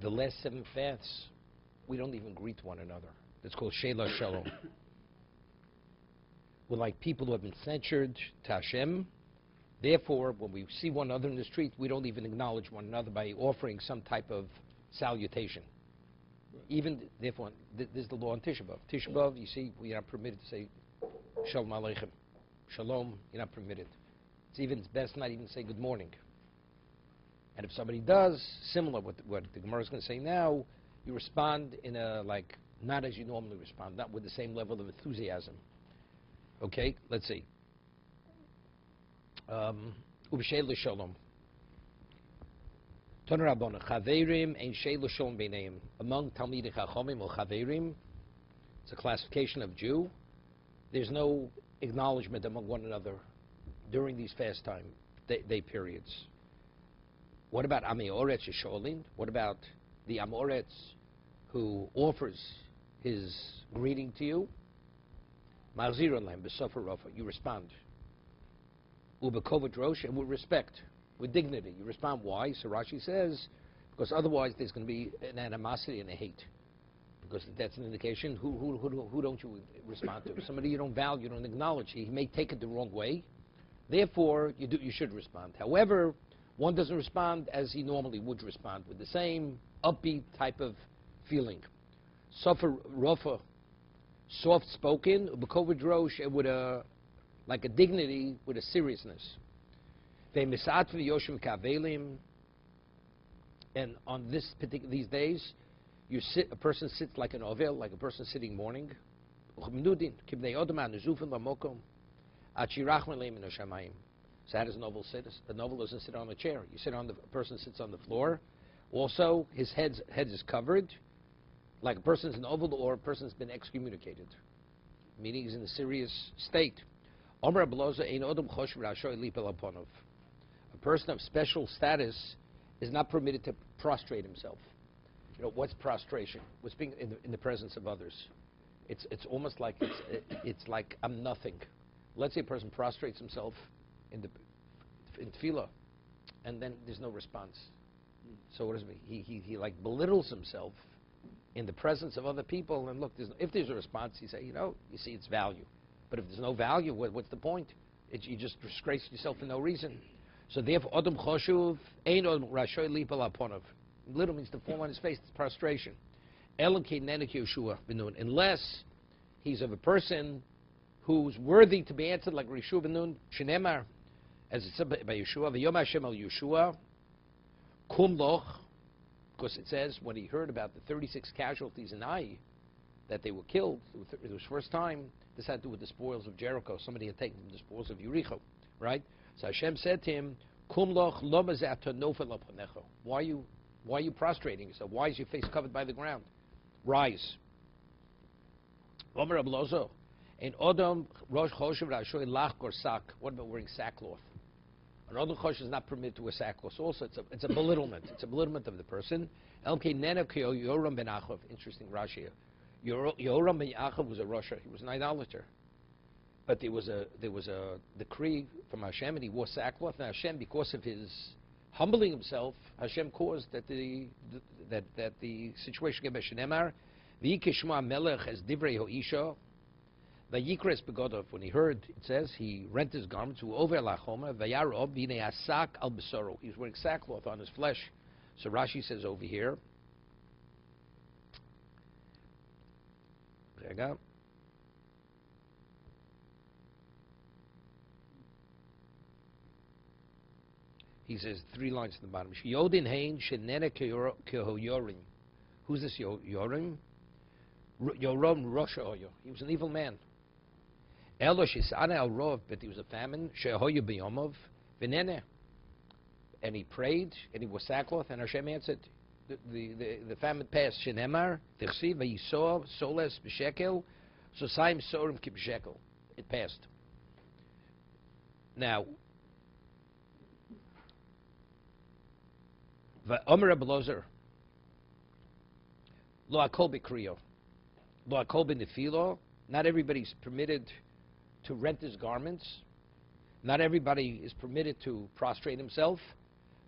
the last 7 fasts, we don't even greet one another. It's called Sheila Shalom. We're like people who have been censured to Hashem. Therefore, when we see one another in the street, we don't even acknowledge one another by offering some type of salutation. Even, therefore, this is the law on Tisha B'Av. Tisha B'Av, you see, we are not permitted to say Shalom Aleichem. Shalom, you're not permitted. It's best not even say good morning. And if somebody does, similar what the Gemara is going to say now, you respond in a, like, not as you normally respond, not with the same level of enthusiasm. Okay, let's see. Ub'shei l'shalom. Toner Rabbona, Chaverim ein shei l'shalom b'neim. Among Talmidei Chachomim or Chaverim, it's a classification of Jew. There's no acknowledgement among one another during these fast time day periods. What about Amoretz Sholin? What about the Amoretz who offers his greeting to you? Ma'azir Lahem b'sofer Rafa. You respond. U'b'kovod rosh, and with respect, with dignity. You respond. Why? So Rashi says, because otherwise there's going to be an animosity and a hate. Because that's an indication who don't you respond to? Somebody you don't value, you don't acknowledge. He may take it the wrong way. Therefore, you should respond. However, one doesn't respond as he normally would respond, with the same upbeat type of feeling. Sofer Rafa, soft-spoken, b'kovod rosh, with like a dignity, with a seriousness. And on these days, a person sits like an ovel, like a person sitting mourning. So how does a novel sit? A novel doesn't sit on a chair. A person sits on the floor. Also, his head is covered, like a person's an oval or a person's been excommunicated, meaning he's in a serious state. A person of special status is not permitted to prostrate himself. You know, what's prostration? What's being in the presence of others? It's almost like it's like I'm nothing. Let's say a person prostrates himself in tefillah, and then there's no response. So what does it mean? He like belittles himself in the presence of other people. And look, if there's a response, you say, you see its value. But if there's no value, what's the point? You just disgrace yourself for no reason. So therefore, Adam Choshuv Ein Adam Rashoy Lipal Aponov. Little means to fall on his face. It's prostration. Unless he's of a person who's worthy to be answered, like Rishu ben Nun, Shenemar, as it said by Yeshua, V'yom Hashem al Yeshua, Kum Loch, because it says when he heard about the 36 casualties in Ai, that they were killed, it was the first time. This had to do with the spoils of Jericho. Somebody had taken the spoils of Yericho, right? So Hashem said to him, Kum Loch lo mazata nofel aponecho. Why are you prostrating yourself? Why is your face covered by the ground? Rise. Omer Ablozo. In Odom Rosh Choshev Rashoy Lach Gorsak. What about wearing sackcloth? An Odom Choshev is not permitted to wear sackcloth. Also, it's a belittlement. It's a belittlement of the person. Elke Nena Kyo Yoram ben Achov. Interesting Rashi. Yoram ben Achov was a Russia. He was an idolater. But there was a decree from Hashem, and he wore sackcloth. And Hashem, because of his humbling himself, Hashem caused that the situation came by Shenemar. V'yikishma melech as divrei ho'isha. V'yikres begodov. When he heard, it says, he rent his garments. Over lachoma. V'yarob v'nei asak al besoro. He was wearing sackcloth on his flesh. So Rashi says over here. Rega. He says 3 lines at the bottom. Yodin hein shenene kehoyorim. Who's this Yorim? Yoram Rosh Oyo. He was an evil man. Elo shisana al rov, but he was a famine. Shehoyu b'yomov v'nene. And he prayed, and he wore sackcloth, and Hashem answered. The famine passed. Shenemar tichsi v'yisor soles b'shekel sosaim sorim kib'shekel. It passed. Now, Omer Ablozer, Lo Akol B'Kriyo, Lo Akol B'Nefilo. Not everybody's permitted to rent his garments. Not everybody is permitted to prostrate himself.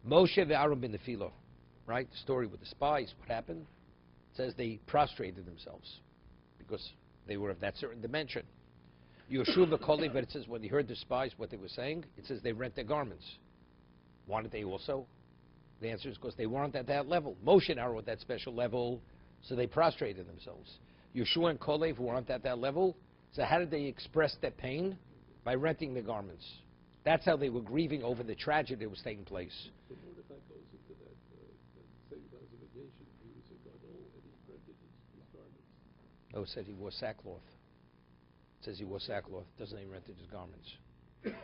Moshe ve'Aaron b'Nefilo. right? The story with the spies, what happened? It says they prostrated themselves because they were of that certain dimension. Yeshua Koli, but it says when they heard the spies, what they were saying, it says they rent their garments. Wanted they also? The answer is because they weren't at that level. Moshe and Aaron were at that special level, so they prostrated themselves. Yeshua and Kalev weren't at that level, so how did they express their pain? By renting the garments. That's how they were grieving over the tragedy that was taking place. So Mordechai goes into that same classification. He was a gadol and he rented his garments. No, it said he wore sackcloth. It says he wore sackcloth. Doesn't he rented his garments? Okay,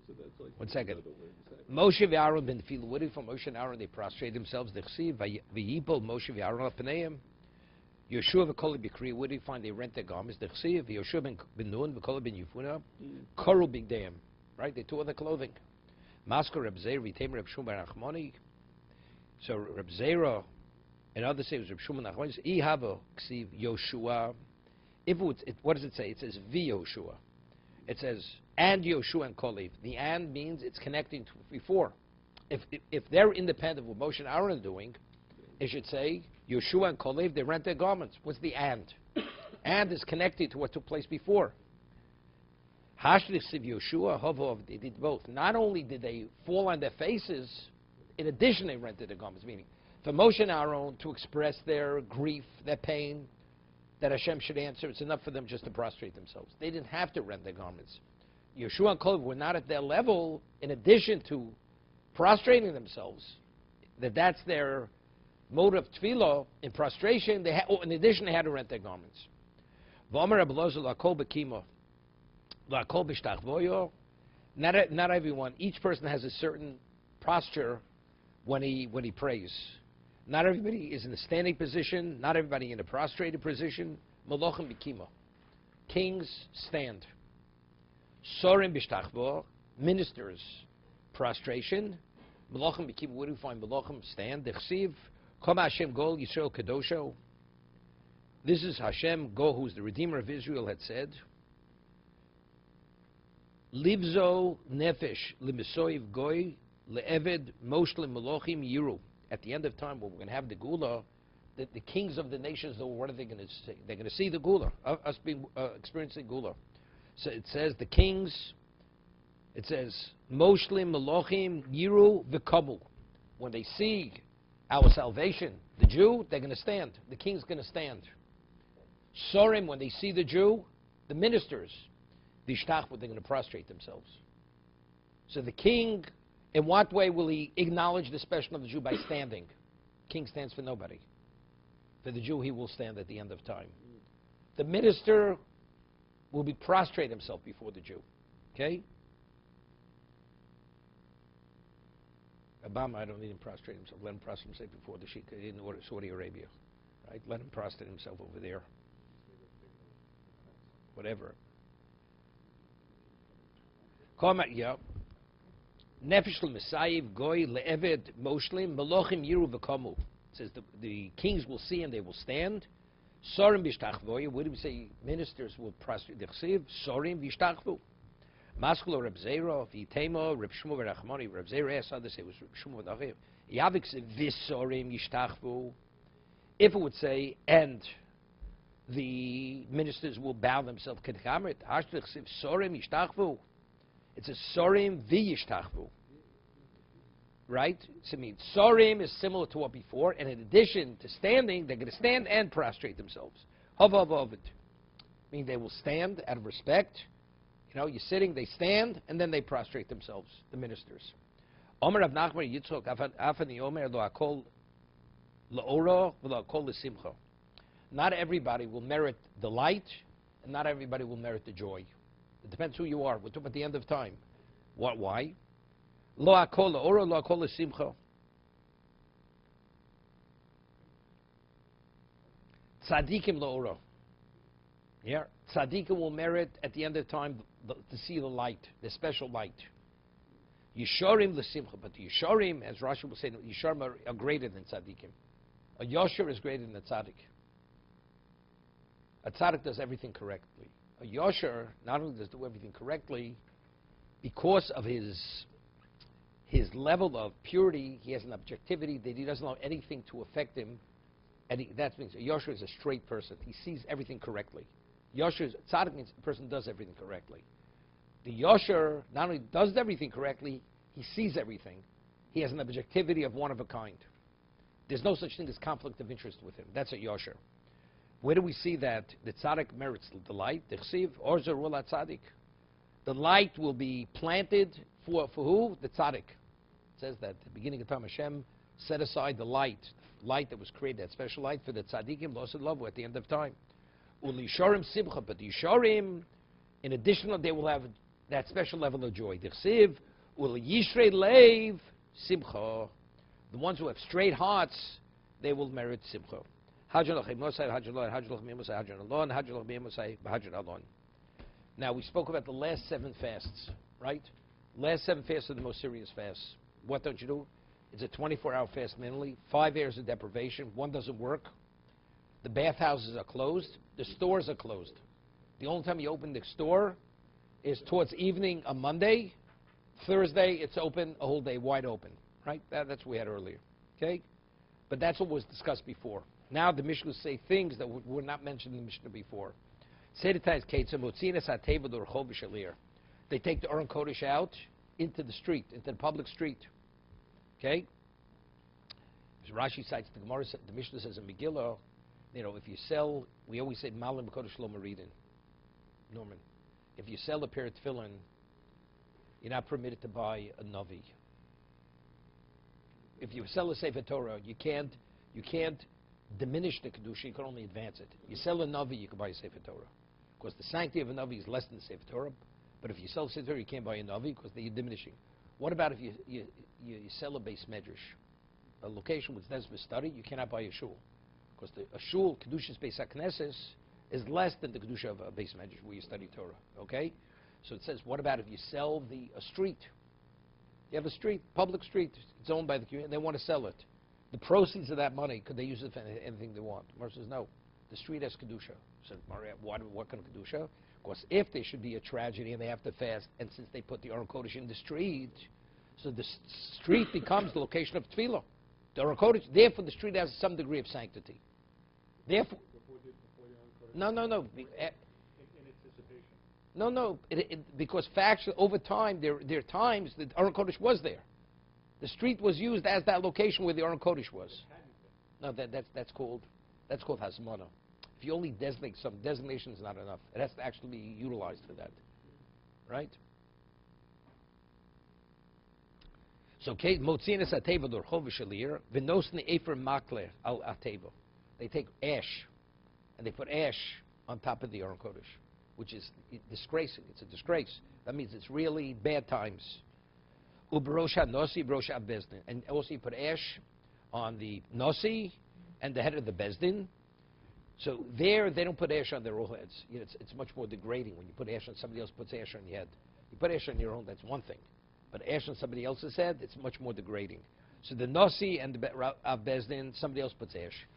so that's like 1 second. Moshe v'Aaron ben Tefillah. What if from Moshe and Aaron they prostrate themselves? Dechsiv v'yipol Moshe v'Aaron al pneim. Yeshua v'Kol b'Kri. Where do you find they rent their garments? Dechsiv v'Yeshua ben Nun v'Kol ben Yifuna. Koru bigdeim. Right? They tore their clothing. Masker Reb Zera v'Tem Reb Shmuel ben Achmoni. So Reb Zera and others say it was Reb Shmuel ben Achmoni. Ihava ksiv Yoshua. If what does it say? It says v'Yoshua. It says, and Yoshua and Kalev. The and means it's connecting to before. If they're independent of what Moshe and Aaron are doing, it should say, Yoshua and Kalev, they rent their garments. What's the and? And is connected to what took place before. Hashlisiv Yoshua, Havov, they did both. Not only did they fall on their faces, in addition they rented their garments, meaning for Moshe and Aaron to express their grief, their pain, that Hashem should answer, it's enough for them just to prostrate themselves. They didn't have to rent their garments. Yeshua and Kalev were not at their level, in addition to prostrating themselves. That's their mode of tefillah, in prostration, in addition they had to rent their garments. Not everyone, each person has a certain posture when he prays. Not everybody is in a standing position. Not everybody in a prostrated position. Malachim b'kima. Kings stand. Sorim b'shtachbo. Ministers prostration. Malachim b'kima. Where do we find malachim? Stand. Dechsiv. Kama Hashem Gol Yisrael Kadosho. This is Hashem Go, who's the Redeemer of Israel, had said. Livzo nefesh limisoiv goy le'eved moshlim malachim yiru. At the end of time, when we're going to have the Gula, the kings of the nations, what are they going to see? They're going to see the Gula, us being experiencing Gula. So it says the kings, it says, Moshlim, Melochim, Yiru, V'kabu. When they see our salvation, the Jew, they're going to stand. The king's going to stand. Sorim, when they see the Jew, the ministers, Vishtach, they're going to prostrate themselves. So the king, in what way will he acknowledge the special of the Jew? By standing. King stands for nobody. For the Jew, he will stand at the end of time. The minister will be prostrate himself before the Jew. Okay? Obama, I don't need him prostrate himself. Let him prostrate himself before the Sheikh in Saudi Arabia. Right? Let him prostrate himself over there. Whatever. Comment, yeah. Nefesh l'Mesayiv goy le'eved moshlim melochim yiru v'kamu. It says the kings will see and they will stand. Sorim v'ishtachvoy. What do we say? Ministers will prostrate. Dechsiv sorim v'ishtachvu. Maskul Reb Zera v'itema Reb Shmuel v'Rachmani. Reb Zera asked others. It was Reb Shmuel v'Achiv. Yavik said v'sorim yishtachvu. If it would say and the ministers will bow themselves kedchamet. Hashdechsiv sorim yishtachvu. It's a sorim v'yishtachvu. Right? So it means sorim is similar to what before, and in addition to standing, they're going to stand and prostrate themselves. Havav meaning they will stand out of respect. You know, you're sitting, they stand, and then they prostrate themselves, the ministers. Omer Rav Nachman Yitzchok Afani Omer lo akol laora v'lo akol l'simcha. Not everybody will merit the light, and not everybody will merit the joy. It depends who you are. We're talking about the end of time. Why? Lo akol laora, lo akol l'simcha. Tzadikim laora. Yeah, tzadikim will merit at the end of time to see the light, the special light. Yisharim l'simcha, but the Yisharim, as Rashi will say, Yisharim are greater than tzadikim. A Yosher is greater than a tzadik. A tzadik does everything correctly. A Yosher not only does do everything correctly, because of his his level of purity, he has an objectivity that he doesn't allow anything to affect him. And that means a Yosher is a straight person. He sees everything correctly. Tzaddik means a person does everything correctly. The Yosher not only does everything correctly, he sees everything. He has an objectivity of one of a kind. There's no such thing as conflict of interest with him. That's a Yosher. Where do we see that the Tzaddik merits the light? The Chsiv, Orzer Rula Tzaddik. The light will be planted for who? The Tzaddik. It says that at the beginning of time, Hashem set aside the light that was created, that special light for the Tzaddikim, Los Lavu, at the end of time. Uli Shorim Simcha, but the Shorim, in addition, they will have that special level of joy. The Chsiv, Uli Yishrei Leiv Simcha. The ones who have straight hearts, they will merit Simcha. Now, we spoke about the last 7 fasts, right? Last 7 fasts are the most serious fasts. What don't you do? It's a 24-hour fast minimally, 5 hours of deprivation, 1 doesn't work. The bathhouses are closed. The stores are closed. The only time you open the store is towards evening on Monday. Thursday, it's open a whole day, wide open, right? That's what we had earlier, okay? But that's what was discussed before. Now the Mishnah say things that were not mentioned in the Mishnah before. They take the Aron Kodesh out into the street, into the public street. Okay? As Rashi cites the Gemara, the Mishnah says in Megillah, if you sell, we always say Malim Kodesh Lo Meridin. Norman, if you sell a pair of tefillin, you're not permitted to buy a Navi. If you sell a Sefer Torah, you can't diminish the Kedusha, you can only advance it. You sell a Navi, you can buy a Sefer Torah. Because the sanctity of a Navi is less than the Sefer Torah. But if you sell a Sefer Torah, you can't buy a Navi because you're diminishing. What about if you sell a base medrash? A location which there's a study, you cannot buy a shul. Because a shul, Kedusha's Beis HaKnesses, is less than the Kedusha of a base medrash where you study Torah. Okay? So it says, what about if you sell a street? You have a street, public street, it's owned by the community, and they want to sell it. The proceeds of that money, could they use it for anything they want? Mar says, no. The street has Kedusha. So, what kind of Kedusha? Of course, if there should be a tragedy and they have to fast, and since they put the Aron Kodesh in the street, so the street becomes the location of Tefillah. The Aron Kodesh, therefore the street has some degree of sanctity. Therefore, no. In anticipation. No, because factually, over time, there are times that Aron Kodesh was there. The street was used as that location where the Aron Kodesh was. No, that's called Hasmana. If you only designate some, designation is not enough. It has to actually be utilized for that, right? So, Motzinas Ateva Dorchov Shalir Vinosni Efer Makler Al Ateva. They take ash and they put ash on top of the Aron Kodesh, which is disgracing. It's a disgrace. That means it's really bad times. Uberosha Nosi, Berosha Bezdin. And also you put ash on the Nosi and the head of the Bezdin. So there, they don't put ash on their own heads. It's much more degrading when you put ash on somebody else, puts ash on your head. You put ash on your own, that's one thing. But ash on somebody else's head, it's much more degrading. So the Nosi and the Bezdin, somebody else puts ash.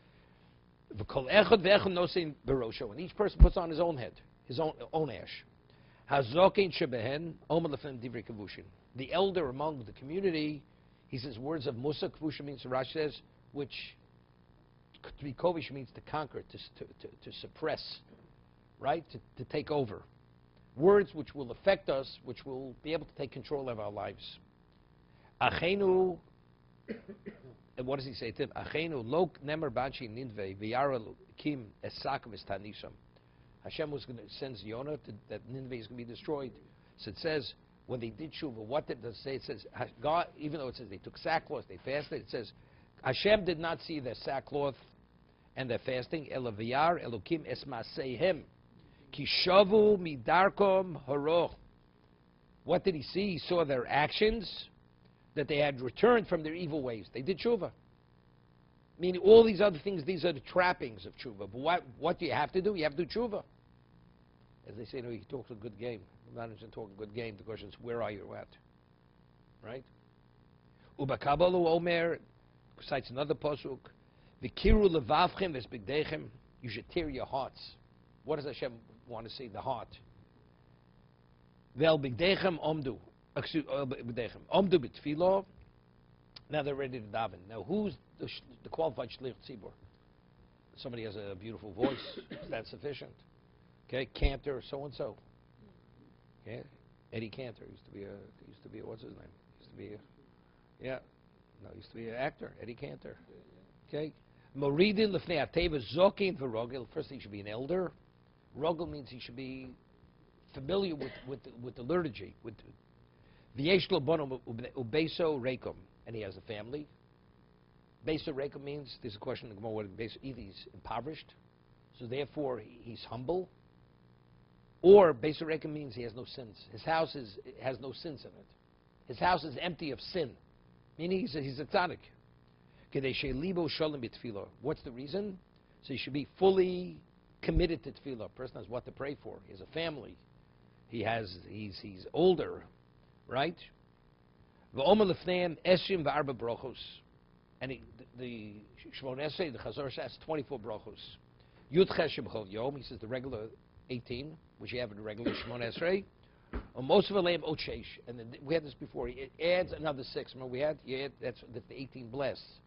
And each person puts on his own head, his own ash. The elder among the community, he says words of Musa. Kvusha means, Rashi says, which to be kovish means to conquer, to suppress, right? To take over. Words which will affect us, which will be able to take control of our lives. Achenu, and what does he say to him? Achenu lo nemer bachi ninve v'yara kim esak v'stanisham. Hashem was going to send Yonah that Nineveh is going to be destroyed. So it says, when they did tshuva, what did it say? It says, God, even though it says they took sackcloth, they fasted, it says, Hashem did not see their sackcloth and their fasting. Elaviyar elokim esmaseihem kishavu midarkom haro. What did he see? He saw their actions, that they had returned from their evil ways. They did tshuva. Meaning all these other things, these are the trappings of tshuva. But what do you have to do? You have to do tshuva. As they say, he talks a good game. I'm not interested in talking a good game. The question is, where are you at? Right? Ubakabalu Omer cites another pasuk. V'kiru levavchem v'sbigdechem. You should tear your hearts. What does Hashem want to say? The heart. Vel bigdechem omdu. Omdu b'tfilo. Now they're ready to daven. Now who's the qualified shliach tzibur? Somebody has a beautiful voice. Is that sufficient? Okay, Cantor, so and so. Okay, Eddie Cantor used to be a what's his name? Used to be used to be an actor. Eddie Cantor. Okay, Moridin lefnei ateva zokin v'rogel. First, he should be an elder. Rogel means he should be familiar with the liturgy. With v'yesh lo bono ubeso rekom, and he has a family. Beso rekom means there's a question in the Gemara what beso, either he's impoverished, so therefore he's humble, or beso rekom means he has no sins. His house has no sins in it. His house is empty of sin, meaning he's a tzaddik. What's the reason? So he should be fully committed to tefillah. A person has what to pray for. He has a family. He's older, right? And the Shemon Esrei, the Chazor says 24 brachos. Yud Ches Shebchol Yom, he says the regular 18, which you have in the regular Shemon Esrei. Most of Aleim Ochesh, and then we had this before. It adds another 6. Remember that's the 18 blasts.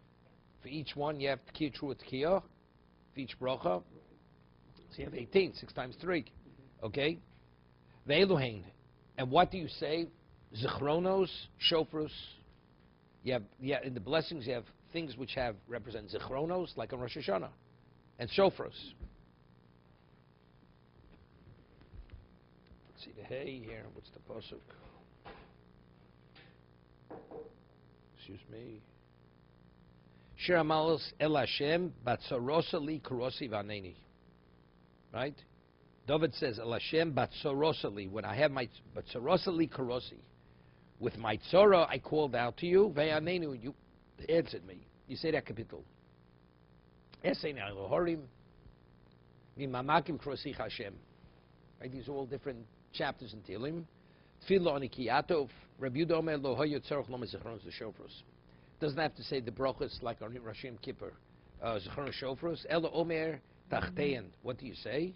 For each one, you have Tkiyah Trua Tkiyah. For each bracha, so you have 18, 6 times 3. Okay? Ve'eluhein. And what do you say? Zichronos, Shofros. In the blessings, you have things which represent Zichronos, like on Rosh Hashanah, and Shofros. Let's see the hay here. What's the pasuk? Excuse me. Shir Amalos El Hashem Batzorosa Li Kurosi Vaneni. Right? David says El Hashem Batzorosa Li. When I have my Batzorosa Li Kurosi, with my tzora I called out to you. Ve'anenu, you answered me. You say that capital. Esein Elohorim Mimamakim Kurosich Hashem. Right? These are all different chapters in Tehillim. Tefillah Onikiyatov Rabbi Yehuda Omer Lo Hoyo Tzorach Lo Mezichronos Shofros. Doesn't have to say the brachos like on Rosh Yom Kippur. Zichronos Shofros. Elo Omer Tachtein. What do you say?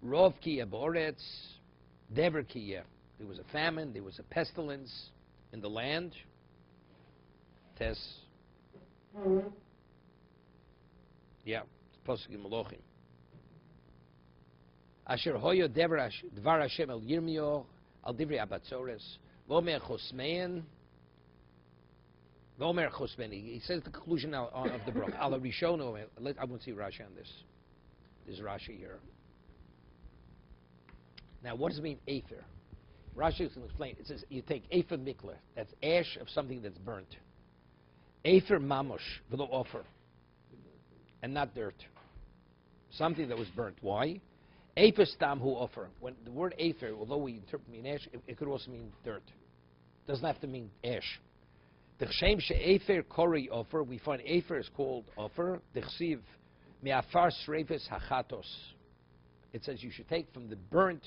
Rov Kiyah Boretz Dever Kiyah. There was a famine. There was a pestilence in the land. Tes. Yeah, it's Pasuk in Malachim. Asher hoyo dvar Hashem el Yirmiyo al divrei abatzores v'omer chosmein. He says the conclusion of the bracha. Al Rishono. I won't see Rashi on this. There's Rashi here. Now, what does it mean, Aether? Rashi is going to explain. It says you take Aether mikler. That's ash of something that's burnt. Aether mamosh v'lo offer, and not dirt. Something that was burnt. Why? Aether stam hu offer. When the word Aether, although we interpret mean ash, it could also mean dirt. It doesn't have to mean ash. The Shem she'efer kori offer, we find efer is called offer. The chsiv me'afar sreifes hachatos. It says you should take from the burnt.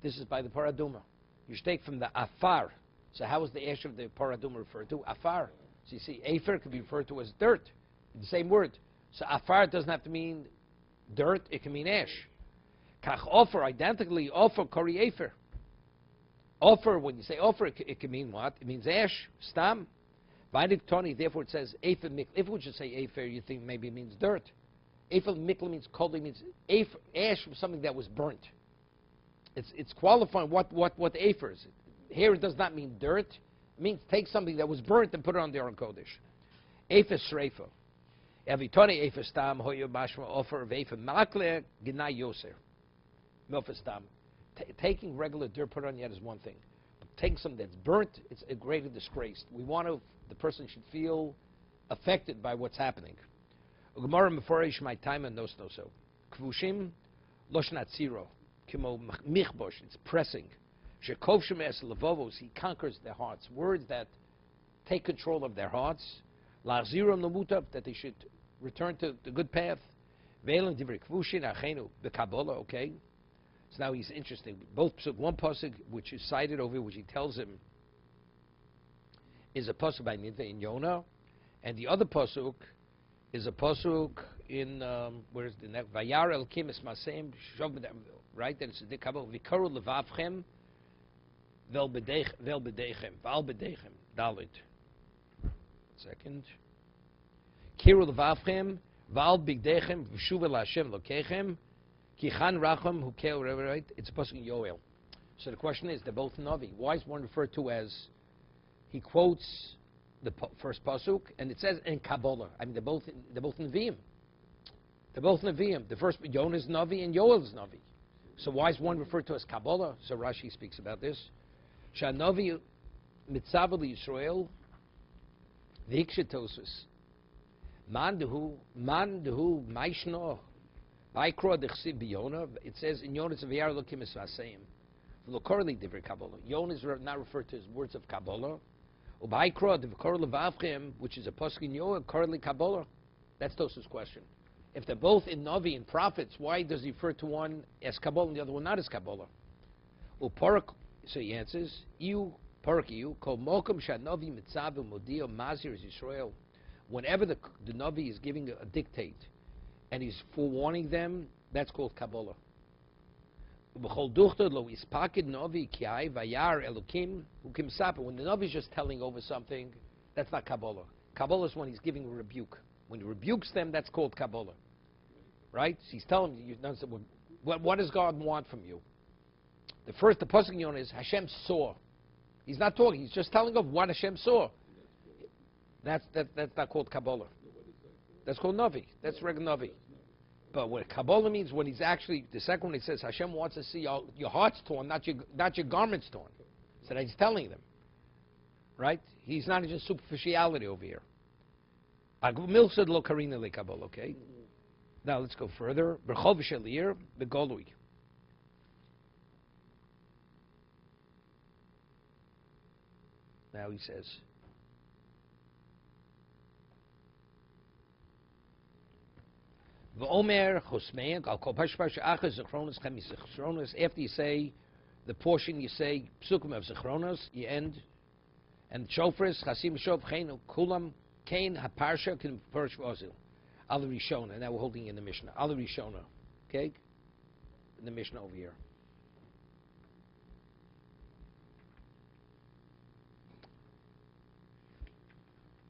This is by the paraduma. You should take from the afar. So how is the ash of the paraduma referred to? Afar. So you see, efer could be referred to as dirt. The same word. So afar doesn't have to mean dirt. It can mean ash. Kach offer, identically offer kori efer. Offer, when you say offer, it can mean what? It means ash, stam. Tony, therefore it says Efer Mikla. If we should say Efer, you think maybe it means dirt. Efer Mikla means cold, it means ash from something that was burnt. It's qualifying what Efer is. Here it does not mean dirt. It means take something that was burnt and put it on the Aron Kodesh. Efer Sreifa. Evitoni Efer Stam Hoyo Bashma Offer Efer Makle Gnai Yoser. Milfa Stam. Taking regular dirt, put it on yet is one thing. Taking something that's burnt, it's a greater disgrace. The person should feel affected by what's happening. Gemara Meforish my time and nos so. Kvushim loshnat zero. Kimo michbosh. It's pressing. Shekovshim es levovos. He conquers their hearts. Words that take control of their hearts. La'ziram lemutav, that they should return to the good path. Ve'elim divrei kvushin achenu b'Kabbalah. Okay. So now he's interesting. Both pasuk, one pasuk which is cited over here, which he tells him is a pasuk by Ninta in Yonah, and the other pasuk is a pasuk in where is the next? Vayar el kim es masem shov, right? That it's the kabel v'karu levavchem Vel bedechem. Val bedechem. Dalit. Second. Kiru levavchem. Val bigdechem. V'shuva la'Hashem lokechem. Kichan racham hukel. Right? It's a pasuk in Yoel. So the question is, they're both Navi. Why is one referred to as, he quotes the first pasuk, and it says in Kabbalah. I mean, they're both Nevi'im. They're both Nevi'im. The first, Yonah is Navi and Yoel is Navi. So why is one referred to as Kabbalah? So Rashi speaks about this. Sha'Navi mitzav Yisrael v'ikshetosus. Man dehu maishno ba'ikro dechsiv b'Yonah. It says in Yonah it's v'yar lokim es v'aseim. V'lokorli divrei Kabbalah. Yonah is not referred to as words of Kabbalah. U'ba'ikro d'v'kor levavchem, which is a pasuk in Yoel, korli Kabbalah. That's Tosa's question. If they're both in Navi and prophets, why does he refer to one as Kabbalah and the other one not as Kabbalah? U'parak, so he answers, Iu parak iu kol mokum sha'Navi mitzav u'modio mazir Yisrael. Whenever the Navi is giving a dictate and he's forewarning them, that's called Kabbalah. When the Navi is just telling over something, that's not Kabbalah. Kabbalah is when he's giving a rebuke. When he rebukes them, that's called Kabbalah. Right? So he's telling you, what does God want from you? The pasuk in Yonah is Hashem saw. He's not talking, he's just telling of what Hashem saw. That's not called Kabbalah. That's called Navi. That's regular Navi. But what Kabbalah means, when he's actually, the second one, he says Hashem wants to see your hearts torn, not your garments torn. So that he's telling them. Right? He's not just superficiality over here. Okay? Now let's go further. Now he says, after you say the portion, you say psukim of Zechronos, you end, and shofars, chasim shof, chen, kulam, kain, haparsha, can perish ozil. Al Rishona, now we're holding in the Mishnah. Al Rishona, okay? In the Mishnah over here.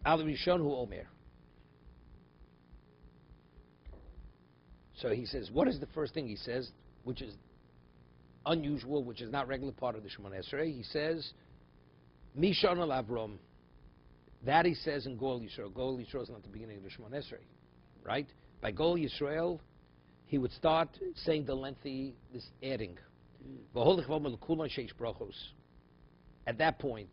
Al Rishon hu Omer. So he says, what is the first thing he says, which is unusual, which is not regular part of the Shemon Esrei? He says, Mishon al Avrom. That he says in Gol Yisrael. Gol Yisrael is not the beginning of the Shemon Esrei, right? By Gol Yisrael, he would start saying the lengthy, this adding. At that point,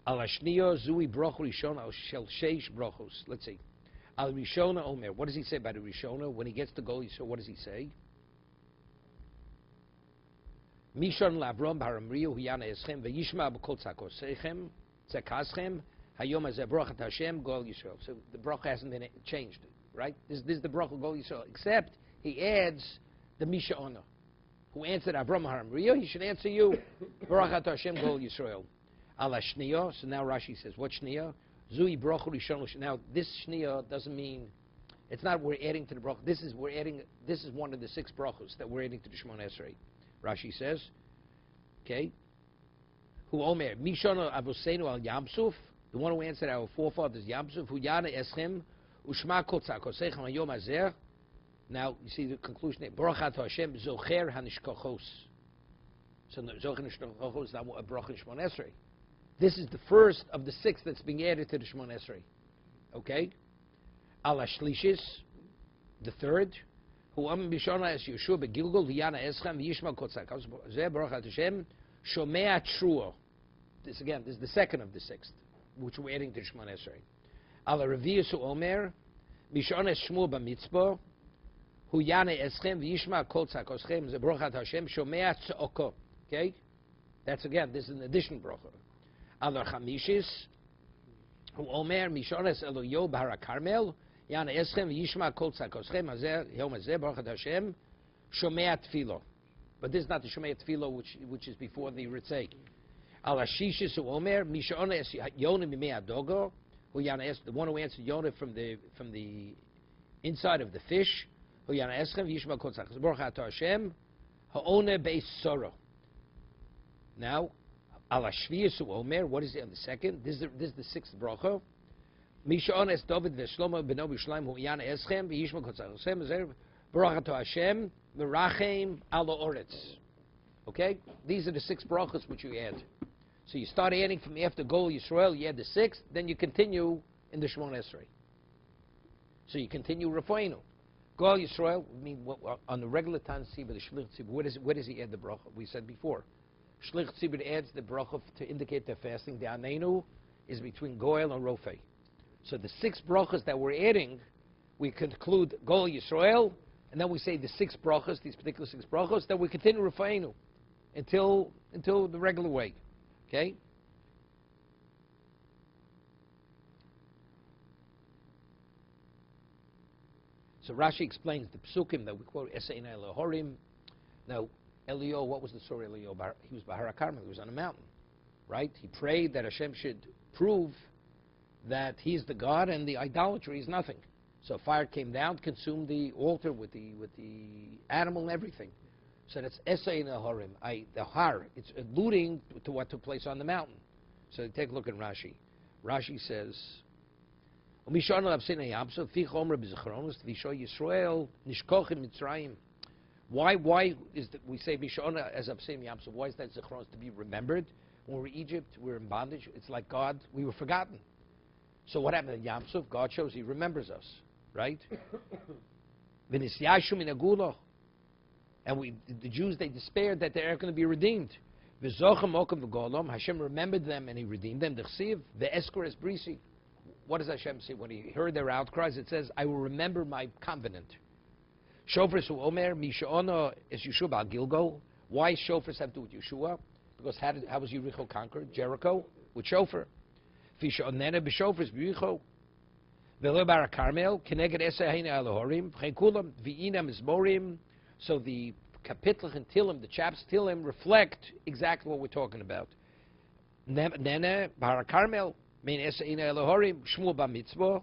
Al Ashniyo Zui Broch Rishon Shel Sheish Brochos. Let's see. Al Rishona Omer. What does he say by the Rishona? When he gets to Gol Yisrael, what does he say? Mishon Lavrom Haramriyu Huyana Eschem V'Yishma B'Kol Tzakosechem Tzakaschem Hayom Hazeh Brochat Hashem Gol Yisrael. So the bracha hasn't been changed, right? This is the bracha Gol Yisrael, except he adds the Mishona, who answered Avram Haramriyu. He should answer you Brochat Hashem Gol Yisrael. Al Ashniyo. So now Rashi says, what Shniya? Zui Broch Rishon. Now this Shniya doesn't mean, it's not we're adding to the bracha. This is one of the 6 brachos that we're adding to the Shemon Esrei. Rashi says, okay, who Omer, Mishon Avosenu al Yamsuf, the one who answered our forefathers Yamsuf, who Yana Eschem, Ushma Kotzak, Osechem Hayom Azer. Now, you see the conclusion, Brochat Hashem, Zocher HaNishkochos. So, Zocher HaNishkochos is not a bracha in Shemon Esrei. This is the first of the 6 that's being added to the Shemon Esrei. Okay? Al Ashlishis, the third, who Am Bishona es Yeshua begilgul v'yana eschem v'yishma kotzak. Zeh Baruch Hashem shomea truo. This again, this is the second of the 6th, which we're adding to Shemon Esrei. Al Revius Omer Bishona es Shmuel b'mitzvah hu yana eschem v'yishma kotzak oschem zeh Baruch Hashem shomea tzoko. Okay, that's again, this is an addition bracha. Al Chamishis hu Omer Mishona es Eloyo b'hara Karmel. Yana Eschem v'yishma kol tzakoschem hazeh yom hazeh baruch Hashem shomea tefilo. But this is not the shomea tefilo which is before the ritzei. Al hashishis hu Omer mishona es Yonah mimei adogo hu yana es, the one who answered Yonah from the inside of the fish hu yana Eschem v'yishma kol tzakoschem baruch Hashem ha'oneh beis soro. Now, ala shviyas uomer. What is it on the second? This is the sixth bracha. Mishon es David v'Shlomo beno B'Yishlayim hu yana eschem v'yishma kotzachosem ezer bracha to Hashem v'rachem ala oretz. Okay, these are the six brachas which you add. So you start adding from after Gol Yisrael, you add the sixth, then you continue in the Shemon Esrei. So you continue Rafa'inu. Gol Yisrael, I mean, on the regular Tan Tzibur, the Shlich Tzibur, where does he add the bracha? We said before. Shlich Tzibur adds the bracha to indicate they're fasting. The Anenu is between Goel and Rofei. So the six brachas that we're adding, we conclude Gol Yisrael, and then we say the six brachas, these particular six brachas, then we continue Rafa'inu until the regular way. Okay? So Rashi explains the psukim that we quote, Esein Elohorim. Now, Elio, what was the story of Elio? He was Bahar HaKarmel, he was on a mountain, right? He prayed that Hashem should prove that he's the God and the idolatry is nothing. So fire came down, consumed the altar with the animal and everything. So that's Esein Elohorim. The Har, it's alluding to what took place on the mountain. So take a look at Rashi. Rashi says, why is we say Mishana as Abseim Yamsuf? Why is that Zichronos to be remembered? When we're in Egypt, we're in bondage. It's like God, we were forgotten. So what happened in Yamsuf? God shows He remembers us, right? And the Jews, they despaired that they are going to be redeemed. Hashem remembered them and He redeemed them. What does Hashem say? When He heard their outcries, it says, I will remember my covenant. Shofar su omer, misha'ona es Yeshua ba'al Gilgal. Why shofars have to do with Yeshua? Because how was Yericho conquered? Jericho? With shofar. Fisha'onena b'shofars b'Yericho. Ve'lo bar Carmel, keneged esahina alohorim, v'chekulam, v'ina mizmorim. So the kapitlach and Tilim, the chaps Tilim, reflect exactly what we're talking about. Nene bar Carmel, mein esahina alohorim, shmul b'mitzvah,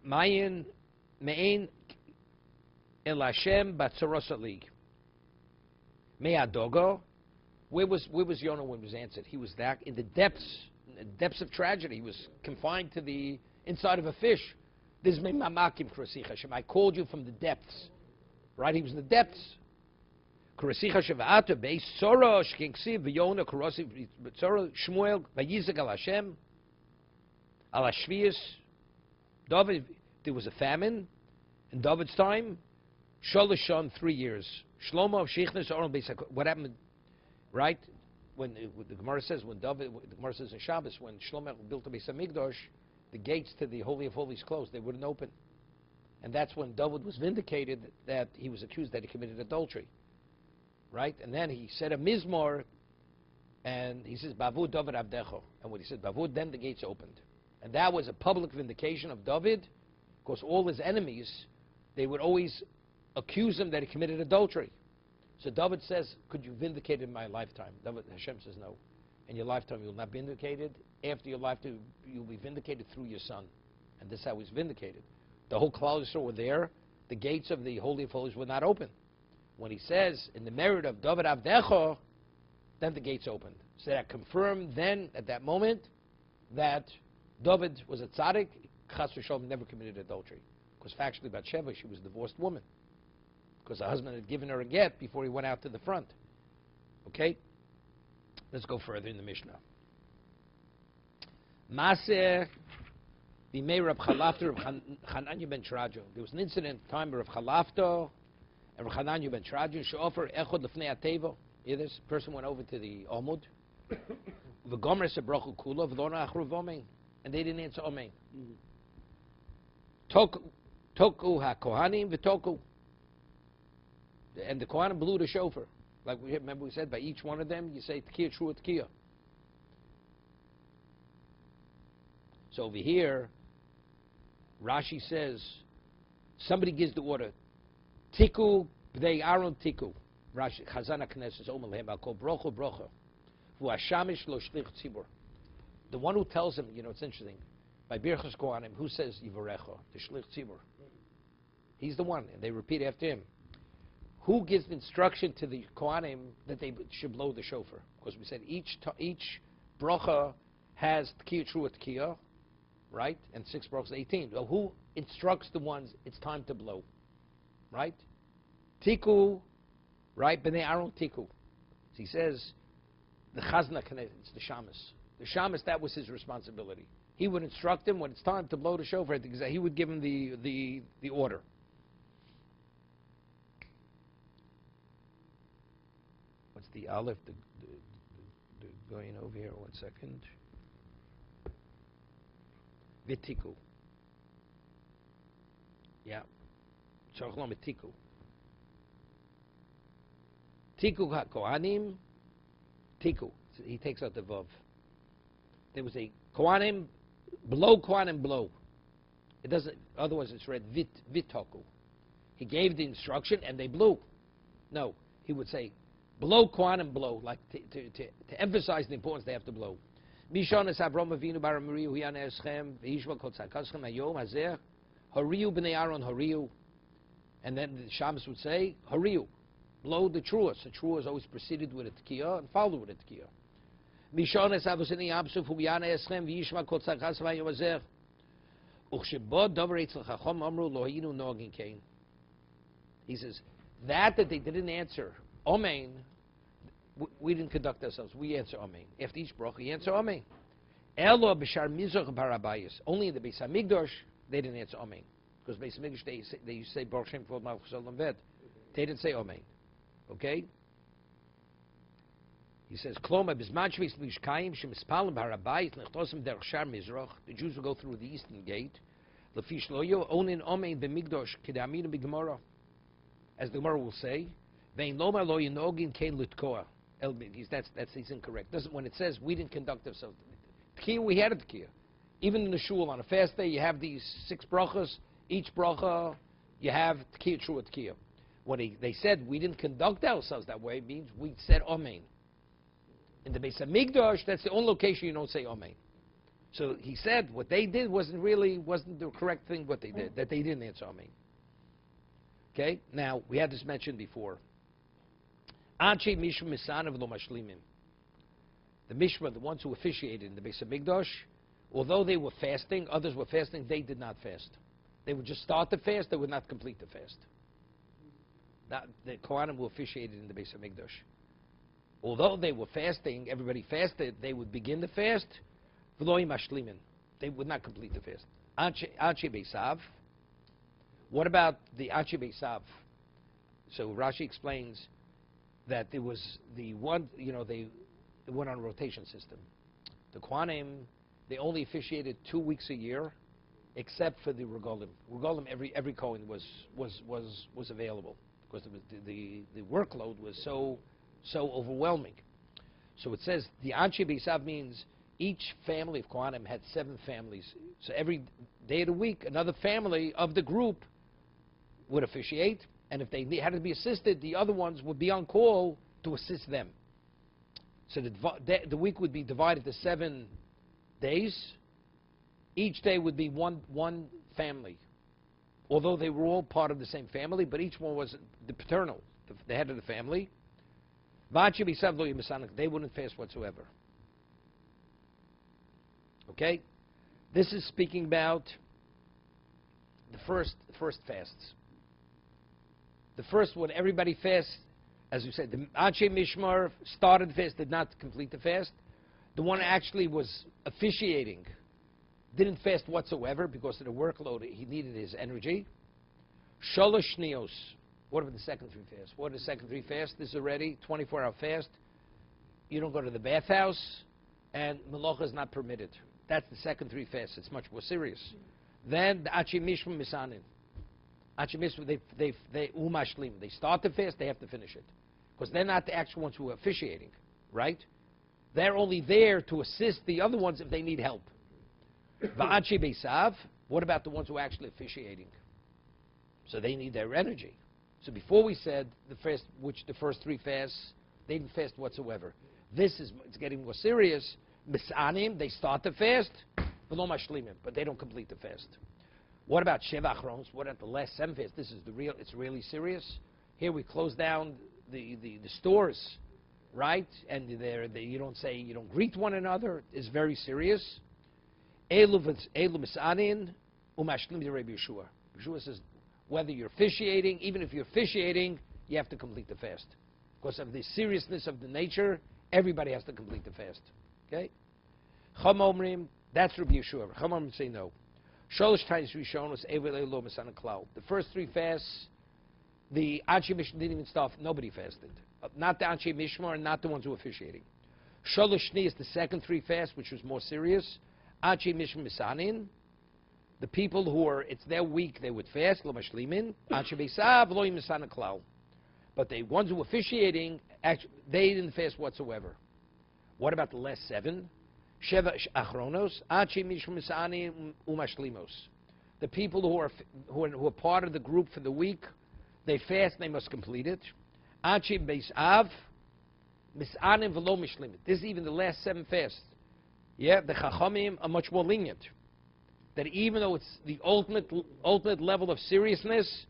mayin mein El Hashem Batzarosali. Me'adogo. Where was Yonah when he was answered? He was that in the depths of tragedy. He was confined to the inside of a fish. This is Mamakim Kurasich Hashem. I called you from the depths. Right? He was in the depths. Kurasich Hashem V'ata Beis Sorosh Kingsi V'Yonah Kurasich V'Tzoro Shmuel V'Yizak Al Hashem Al Hashvius. David, there was a famine in David's time. Sholashon, 3 years. Shlomo Sheichnas Oron Beis. What happened? Right when the Gemara says the Gemara says in Shabbos when Shlomo built the Beis Hamikdash, the gates to the Holy of Holies closed; they wouldn't open, and that's when David was vindicated that he was accused that he committed adultery. Right, and then he said a mizmor, and he says Bavud David Avdecho, and when he said Bavud, then the gates opened, and that was a public vindication of David, because all his enemies, they would always accuse him that he committed adultery. So David says, could you vindicate in my lifetime? Hashem says no. In your lifetime you'll not be vindicated. After your lifetime you'll be vindicated through your son. And this is how he's vindicated. The whole Klal Yisrael were there. The gates of the Holy of Holies were not open. When he says, in the merit of David Avdecho, then the gates opened. So that confirmed then, at that moment, that David was a tzaddik. Chas v'sholom never committed adultery. Because factually, Bathsheba, she was a divorced woman. Because her husband had given her a get before he went out to the front. Okay? Let's go further in the Mishnah. Maser b'mei Rab Chalafta Rab Chananya ben Trajo. There was an incident at the time of Rab Chalafta and Rab Chananya ben Trajo. She'ofer echod lefnei ateva. This person went over to the Omud. V'gomer sebrachu kula v'lona achru v'omein. And they didn't answer omein. Toku ha-kohanim v'toku. And the Kohanim blew the shofar. Like we said, by each one of them, you say Tekiah, Trua, Tekiah. So over here, Rashi says, somebody gives the order, Tiku, B'dei Aaron Tiku. Rashi, Chazana Knesset, Omer Lehem, I'll call Brocho, Brocho. V'ashamish lo shlich tzibur. The one who tells him, it's interesting, by Birchas Kohanim, who says Yivarecho? The shlich tzibur. He's the one, and they repeat after him. who gives the instruction to the Kohanim that they should blow the shofar? Because we said each bracha has Tkiya, Trua, Tkiya, right? And 6 brachas, 18. Well, who instructs the ones it's time to blow? Right? Tiku, right? B'nei Aaron Tiku. So he says, the Chazna, it's the Shamas. The Shamas, that was his responsibility. He would instruct him when it's time to blow the shofar. He would give him the order. What's the aleph? The going over here. 1 second. Vitiku. Yeah. Chochlom Tiku. Tiku HaKohanim. Tiku. He takes out the vav. There was a Kohanim, blow. It doesn't, otherwise it's read vitoku. He gave the instruction and they blew. No, he would say, blow Kohanim, blow, like to emphasize the importance they have to blow. Mishon es Avram Avinu bar Miriu hiyan eschem v'yishva kol tzakaschem hayom hazeh hariu b'nei Aaron hariu. And then the Shabbos would say, hariu, blow the truah. So truah is always preceded with a tkiyah and followed with a tkiyah. Mishon es avosini yamsuf huyan eschem v'yishva kol tzakaschem hayom hazeh uchshebod dover etzel chachom amru lo hayinu nogin kein. He says, that they didn't answer Amen, we didn't conduct ourselves. We answer Amen. After each bracha, we answer Amen. Elo b'shar mizrach barabayis. Only in the Beis Hamikdash, they didn't answer Amen. Because Beis Hamikdash, they used to say Baruch Shem Kvod Malchus Olam Ved. They didn't say Amen. Okay? He says, Kloma b'zman shvis l'ishkayim shemispalem barabayis nechtosim derech shar mizrach. The Jews will go through the eastern gate. Lefish loyo onin Amen b'mikdash kedaminu b'gemara. As the Gemara will say, he's incorrect. Doesn't, when it says we didn't conduct ourselves, Tkiyah, we had a Tkiyah. Even in the shul on a fast day, you have these 6 brachas. Each bracha, you have Tkiyah, Trua, Tkiyah. When they said we didn't conduct ourselves that way, it means we said Amen. In the Beis Hamikdash, that's the only location you don't say Amen. So he said what they did wasn't the correct thing. What they did, that they didn't answer Amen. Okay. Now we had this mentioned before. The Mishma, the ones who officiated in the Beis Hamikdash, although they were fasting, others were fasting, they did not fast. They would just start the fast, they would not complete the fast. Now, the Kohanim who officiated in the Beis Hamikdash. Although they were fasting, everybody fasted, they would begin the fast, they would not complete the fast. Anche Beisav. What about the Anche Beisav? So Rashi explains that there was the one, they went on a rotation system. The Kohanim, they only officiated 2 weeks a year, except for the Regalim. Regalim, every Kohen was available because the workload was so overwhelming. So it says the Anshe Beisav means each family of Kohanim had 7 families. So every day of the week, another family of the group would officiate. And if they had to be assisted, the other ones would be on call to assist them. So the week would be divided to 7 days. Each day would be one family. Although they were all part of the same family, but each one was the paternal, the head of the family. They wouldn't fast whatsoever. Okay? This is speaking about the first fasts. The first one, everybody fasts, as we said, the Anshe Mishmar started the fast, did not complete the fast. The one actually was officiating didn't fast whatsoever because of the workload. He needed his energy. Sholosh Shnios. What about the second 3 fasts? What are the second 3 fasts? This is already 24-hour fast. You don't go to the bathhouse, and Melacha is not permitted. That's the second 3 fasts. It's much more serious. Then the Achi Mishma Misanin. They start the fast, they have to finish it. Because they're not the actual ones who are officiating, right? They're only there to assist the other ones if they need help. Va'achi Beisav, what about the ones who are actually officiating? So they need their energy. So before we said the first 3 fasts, they didn't fast whatsoever. It's getting more serious. Misanim, they start the fast, but they don't complete the fast. What about Sheva Achrons? What about the last 7 fasts? It's really serious. Here we close down the stores, right? And you don't greet one another. It's very serious. Elu misanin umashlim de Rabbi Yeshua. Yeshua says, whether you're officiating, even if you're officiating, you have to complete the fast. Because of the seriousness of the nature, everybody has to complete the fast. Okay? Chum omrim, that's Rabbi Yeshua. Chum omrim say no. Sholosh Taanis Rishon was Evel Elo Masana Klau. The first three fasts, the Anshe Mishmar didn't even stop. Nobody fasted. Not the Anshe Mishmar and not the ones who were officiating. Sholosh Shni is the second three fasts, which was more serious. Anshe Mishmar Misanin. The people who are, it's their week, they would fast. Lo Mashlimin. Anshe Beisav Lo Masana Klau. But the ones who were officiating, actually, they didn't fast whatsoever. What about the last seven? Sheva Achronos, Achi Mishum Misani Umashlimos. The people who are part of the group for the week, they fast, they must complete it. Achi Beis Av, Misanim Velo Mishlimit. This is even the last seven fasts. Yeah, the Chachamim are much more lenient. That even though it's the ultimate level of seriousness,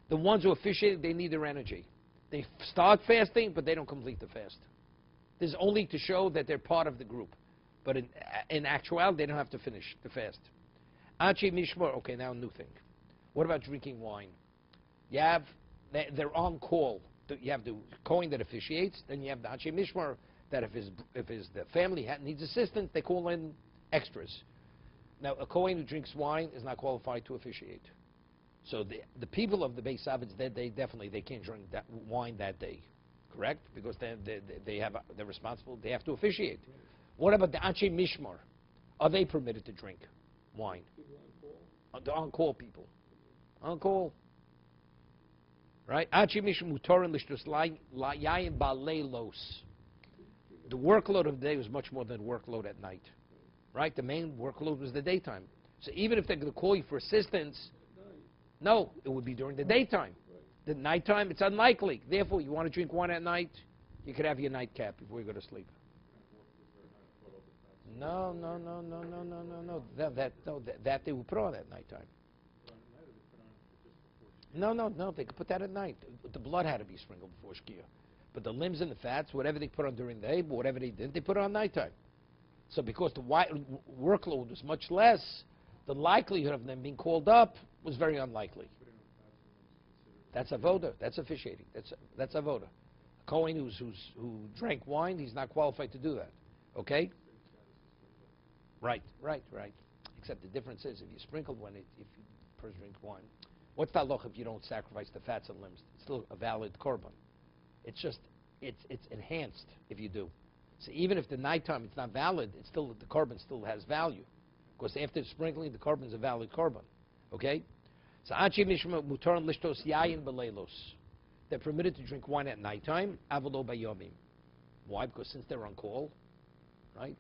the ones who officiate, they need their energy. They start fasting, but they don't complete the fast. This is only to show that they're part of the group. But in actuality, they don't have to finish the fast. Anshe Mishmar, okay, now a new thing. What about drinking wine? They're on call. You have the Kohen that officiates, then you have the Anshe Mishmar that if the family needs assistance, they call in extras. Now, a Kohen who drinks wine is not qualified to officiate. So the people of the Beis Avitz, they can't drink that wine that day, correct? Because they're responsible. They have to officiate. What about the Anshe Mishmar? Are they permitted to drink wine? The on-call people. On-call. Right? Anshe Mishmar Mutar and Lishtos Yayin Baleilos. The workload of the day was much more than the workload at night. Right? The main workload was the daytime. So even if they're going to call you for assistance, no, it would be during the daytime. The nighttime, it's unlikely. Therefore, you want to drink wine at night, you could have your nightcap before you go to sleep. No. That they will put on at nighttime. No. They could put that at night. The blood had to be sprinkled before Shkia. But the limbs and the fats, whatever they put on during the day, but whatever they did, they put it on nighttime. So because the workload was much less, the likelihood of them being called up was very unlikely. That's avoda. That's officiating. That's avoda. A Kohen who drank wine, he's not qualified to do that. Okay? Right. Except the difference is if you sprinkle one, if you first drink wine, what's the halacha if you don't sacrifice the fats and limbs? It's still a valid korban. It's just it's enhanced if you do. So even if the nighttime it's not valid, it's still the korban still has value. Because after sprinkling, the korban is a valid korban. Okay? So Anshe Mishmar Mutar Lishtos Yayin Beleilos. They're permitted to drink wine at nighttime, Avalo Bayomim. Why? Because since they're on call, right?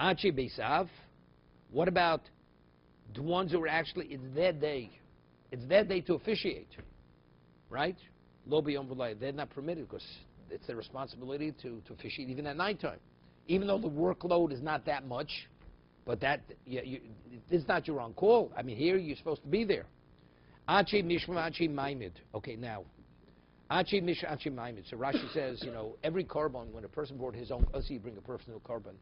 Anshe Beisav. What about the ones who are actually, it's their day. It's their day to officiate. Right? Lo Bayom V'lai. They're not permitted because it's their responsibility to officiate even at nighttime. Even though the workload is not that much, but it's not your on call. I mean, here you're supposed to be there. Anshe Mishmar, Anshe Maimid. Okay, now, Anshe Mishmar, Anshe Maimid. So Rashi says, every korban, when a person brought his own, let's say you bring a personal korban,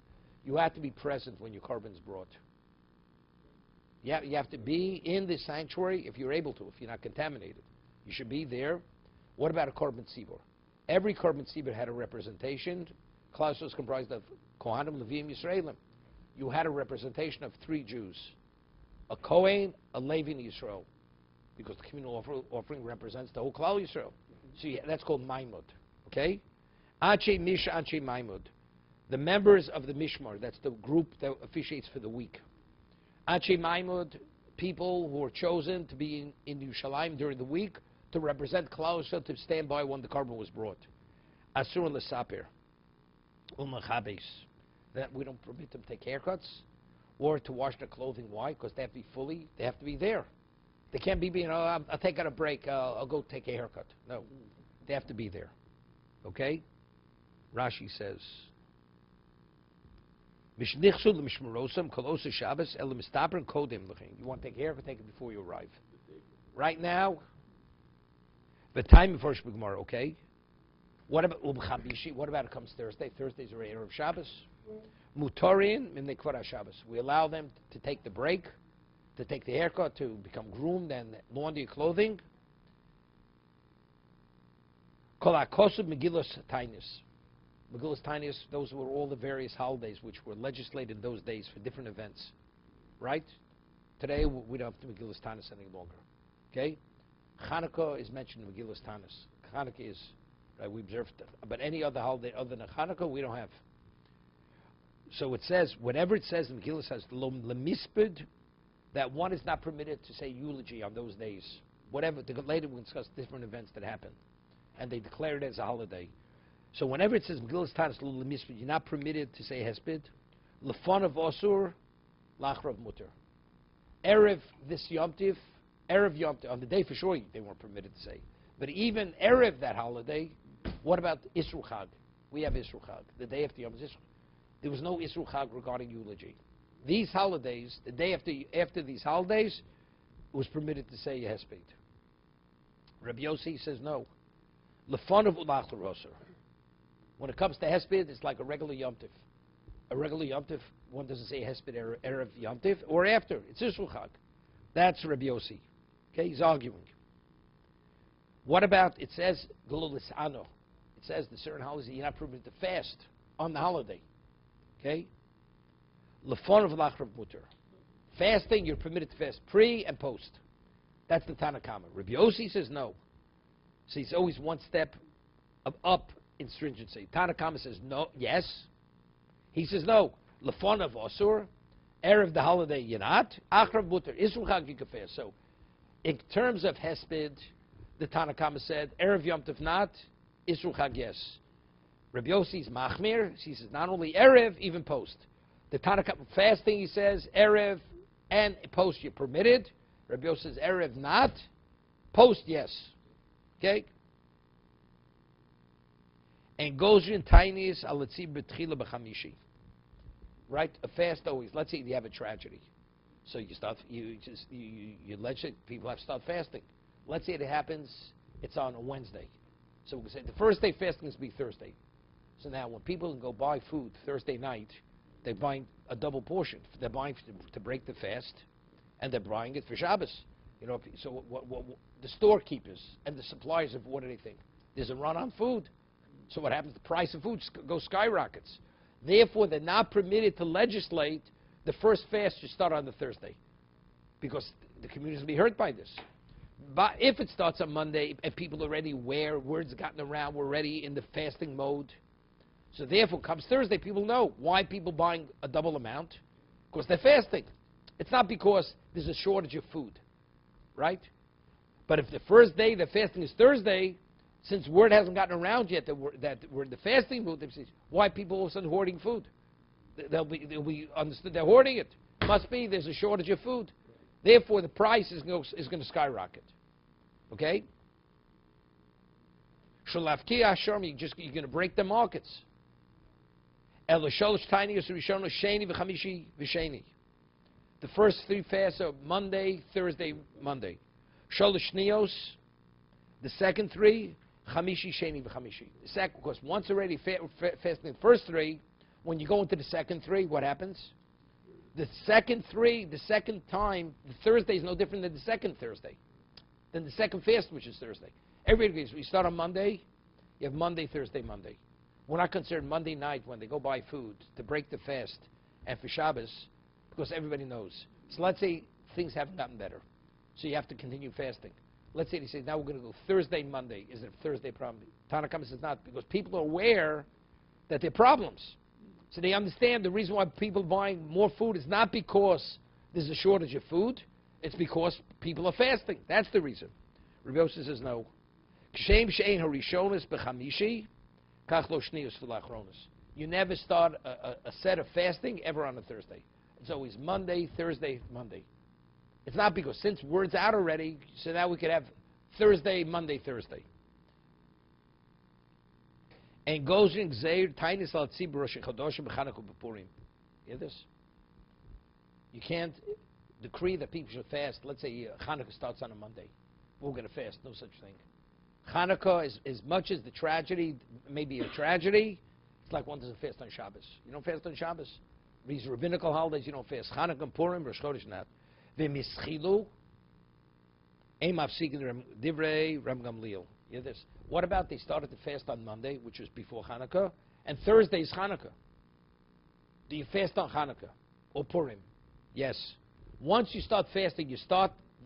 you have to be present when your korban is brought. You have to be in the sanctuary if you're able to, if you're not contaminated. You should be there. What about a korban tzibur? Every korban tzibur had a representation. Klaus was comprised of Kohanim, Leviim, Yisraelim. You had a representation of 3 Jews. A Kohen, a Levi, and Yisrael. Because the communal offering represents the whole Klal Yisrael. So that's called Maimud. Okay? Anshe Mish, Anshe Maimud. The members of the Mishmar, that's the group that officiates for the week. Anshe Maimud, people who are chosen to be in Yerushalayim during the week to represent Klal Yisrael, to stand by when the korban was brought. Asur l'saper. Umachabes. That we don't permit them to take haircuts or to wash their clothing. Why? Because they have to be there. They can't be, I'll take out a break, I'll go take a haircut. No. They have to be there. Okay? Rashi says, you want to take a haircut, take it before you arrive. Right now, the time before Gemara, okay? What about Chamishi? What about it comes Thursday? Thursday's already Erev Shabbos. Mutorin min nekvara Shabbos. We allow them to take the break, to take the haircut, to become groomed and launder clothing. Kol hakosub Megillas Taanis. Megillas Taanis, those were all the various holidays which were legislated those days for different events. Right? Today we don't have Megillas Taanis any longer. Okay? Hanukkah is mentioned in Megillas Taanis. Hanukkah is, right, we observe, but any other holiday other than Hanukkah we don't have. So it says, whatever it says in Megillah says, lemispid, that one is not permitted to say eulogy on those days. Whatever, later we'll discuss different events that happen. And they declare it as a holiday. So whenever it says Megillah Taanis lemispid, you're not permitted to say hesped. Lefon of osur, lachrav mutter. Erev this Yom Tiv, Erev Yom Tiv, on the day for sure they weren't permitted to say. But even Erev that holiday, what about Isru Chag? We have Isru Chag, the day after Yom Tif. There was no Isru Chag regarding eulogy. These holidays, the day after these holidays, it was permitted to say hesped. Rabbi Yossi says no. Lefon of ulachar osur. When it comes to hesped, it's like a regular Yom Tif. A regular Yom Tif, one doesn't say hesped Erev Yom Tif, or after. It's Isru Chag. That's Rabbi Yossi. Okay, he's arguing. What about, it says, Gelulis Ano. It says the certain holidays you're not permitted to fast on the holiday. Okay? Lefon of lachrav mutter. Fasting, you're permitted to fast pre and post. That's the Tanna Kama. Rabbi Yossi says no. So he's always one step up in stringency. Tanna Kama says no, yes. He says no. Lefon of osur. Erev the holiday, you're not. Achrav mutter. Isru Chag, you can fast. So, in terms of hesped, the Tanna Kama said, Erev Yom Tov not, Isru Chag yes. Rabbi Yossi's machmir, he says not only Erev, even post. The Tanna Kama fasting, he says, Erev and post you're permitted. Rabbi Yossi says Erev not, post yes. Okay? And Gozrin Taanis alatzi betchila b'chamishi. Right? A fast always. Let's say you have a tragedy. So you legislate people have to start fasting. Let's say it happens, it's on a Wednesday. So we can say the first day fasting is to be Thursday. So now when people go buy food Thursday night, they're buying a double portion. They're buying to break the fast, and they're buying it for Shabbos. You know, so what the storekeepers and the suppliers of what do they think? There's a run on food. So what happens? The price of food goes skyrockets. Therefore, they're not permitted to legislate the first fast should start on the Thursday, because the community will be hurt by this. But if it starts on Monday and people are already aware, words gotten around, we're already in the fasting mode. So therefore, comes Thursday, people know why people buying a double amount, because they're fasting. It's not because there's a shortage of food, right? But if the first day they're fasting is Thursday, since word hasn't gotten around yet that we're in the fasting mood, why people all of a sudden hoarding food? They'll be understood they're hoarding it. Must be there's a shortage of food. Therefore, the price is going to skyrocket. Okay? Shalafki Hashem, you're going to break the markets. The first three fasts are Monday, Thursday, Monday. Shalosh Nios, the second three, Chamishi, Sheni, v'Chamishi. The second, because once already fasting the first three, when you go into the second three, what happens? The second three, the second time, the Thursday is no different than the second Thursday, than the second fast, which is Thursday. Everybody agrees. We start on Monday, you have Monday, Thursday, Monday. We're not concerned Monday night when they go buy food to break the fast and for Shabbos, because everybody knows. So let's say things haven't gotten better, so you have to continue fasting. Let's say they say, now we're going to go Thursday, Monday. Is it a Thursday problem? Tanna Kama says not, because people are aware that there are problems. So they understand the reason why people are buying more food is not because there's a shortage of food. It's because people are fasting. That's the reason. Rabbi Yossi says no. You never start a set of fasting ever on a Thursday. It's always Monday, Thursday, Monday. It's not because since word's out already, so now we could have Thursday, Monday, Thursday. And goes in Gzeir Taanis al Tzibur Rosh Chodoshim b'Chanukah b'Purim. Hear this? You can't decree that people should fast. Let's say Chanukah starts on a Monday. we're going to fast. No such thing. Hanukkah, as much as the tragedy may be a tragedy, it's like one doesn't fast on Shabbos. You don't fast on Shabbos. These rabbinical holidays, you don't fast. Hanukkah and Purim, Rosh Chodesh, not. V'mischilu, ein mafsikin divrei Reb Gamliel. You hear this? What about they started to fast on Monday, which was before Hanukkah, and Thursday is Hanukkah? Do you fast on Hanukkah or Purim? Yes. Once you start fasting,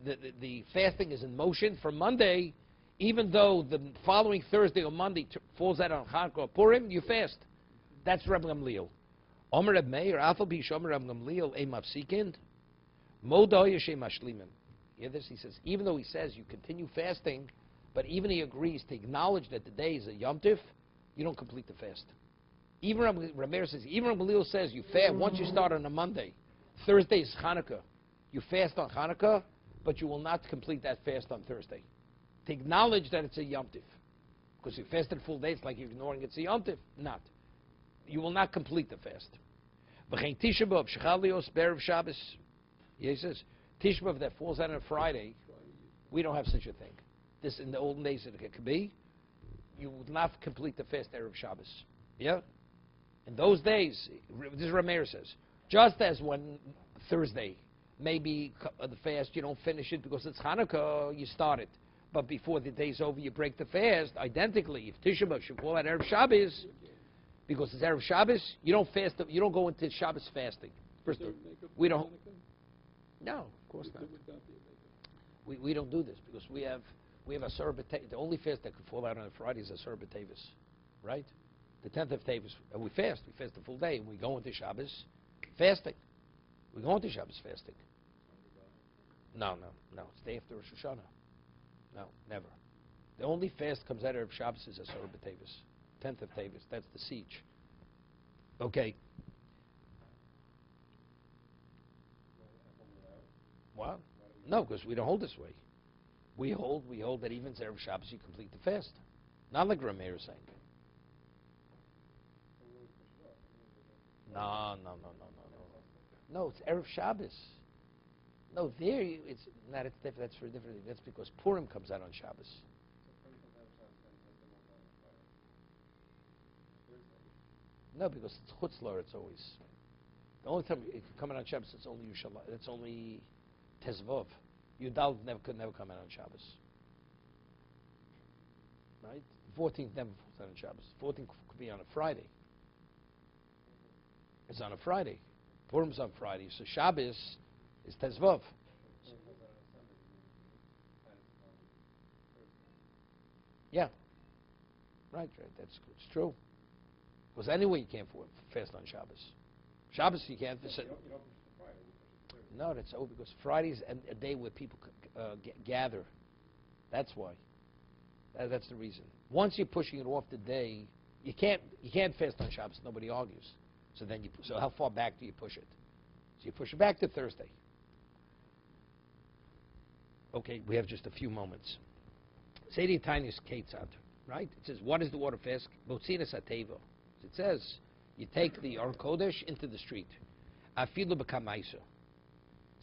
the fasting is in motion for Monday, even though the following Thursday or Monday falls out on Hanukkah or Purim, you fast. That's Reb Gamliel. Omer Reb Meir, Afal Pi Shomer Reb Gamliel, Ein Mafsikin, Moda Yeshem Mashlimin. You hear this? He says, even though he says you continue fasting, but even he agrees to acknowledge that the day is a Yom Tif, you don't complete the fast. Even Reb Meir says, even Reb Gamliel says you fast once you start on a Monday. Thursday is Hanukkah. You fast on Hanukkah, but you will not complete that fast on Thursday. To acknowledge that it's a Yom Tif. Because you fasted full day, it's like you're ignoring it's a Yom Tif. Not. You will not complete the fast. V'chein Tisha B'Av Shechalios Be'erev Shabbos. Yeah, he says, Tisha B'Av that falls out on a Friday, we don't have such a thing. This, in the olden days, it could be. You would not complete the fast Erev Shabbos. Yeah? In those days, this is Rameir says, just as when Thursday, maybe the fast, you don't finish it because it's Hanukkah, you start it. But before the day's over, you break the fast. Identically, if Tisha B'Av should fall out Erev Shabbos, because it's Erev Shabbos, you don't fast. You don't go into Shabbos fasting. First, we don't. No, of course not. We don't do this because we have Asar B'Tevis. The only fast that could fall out on a Friday is Asar B'Tevis, right? The 10th of Tevis, and we fast. We fast the full day, and we go into Shabbos fasting. We go into Shabbos fasting. No. It's the day after Rosh Hashanah. No, never. The only fast comes out of Shabbos is Asar B'Tevis. 10th of Tevis. That's the siege. Okay. What? No, because we don't hold this way. We hold that even Erev Shabbos you complete the fast. Not like Rameir is saying. No. No, it's Erev Shabbos. No, it's not. It's different. That's for a different thing. That's because Purim comes out on Shabbos. No, because it's Chutzlar, it's always. The only time it could come out on Shabbos, it's only Yushalayim. It's only Tezvov. Yudal could never come out on Shabbos. Right? 14th never falls out on Shabbos. 14th could be on a Friday. It's on a Friday. Purim's on Friday. So Shabbos is Tezvov. Yeah. Right. It's true. Because anyway, you can't fast on Shabbos. Shabbos you can't. No, that's over because Friday's a day where people gather. That's why. That's the reason. Once you're pushing it off the day, you can't fast on Shabbos. Nobody argues. So how far back do you push it? So you push it back to Thursday. Okay, we have just a few moments. Thursday Taanis Ketzad, right? It says, what is the water fast? Botzinas Ateva. It says, you take the Aron Kodesh into the street. Afilu b'kamaiso.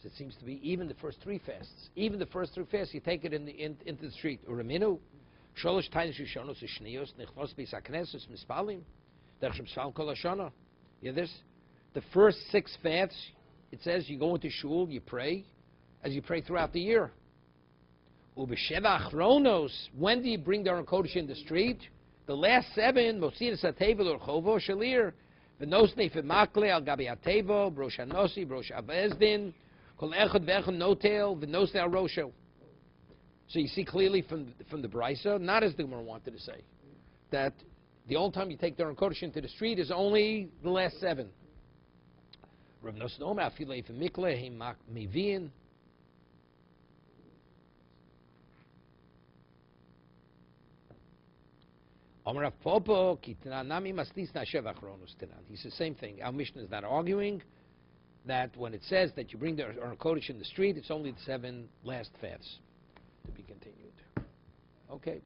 So it seems to be even the first three fasts. Even the first three fasts, you take it into the street. Uraminu, sholosh tainis rishonos u'shniyos, nechnos beis haknesos mispalim, derech mispalim kol hashana. You hear this? The first 6 fasts, it says you go into shul, you pray, as you pray throughout the year. Ubesheva achronos, when do you bring the Aron Kodesh in the street? The last 7, Mosinas Ateva L'Chovo Shalir, V'nosnei F'makle Al Gabi Ateva, Brosh Hanosi, Brosh Avezdin, Kol Echad V'echad Notel, V'nosnei Al Rosho. So you see clearly from the Brisa, not as the Gemara wanted to say, that the only time you take the Aron Kodesh into the street is only the last 7. Rav Nosson Omer Afilei F'mikle Heim Mevin. He says the same thing. Our Mishnah is not arguing that when it says that you bring the Aron Kodesh in the street, it's only the 7 last fasts. To be continued. Okay.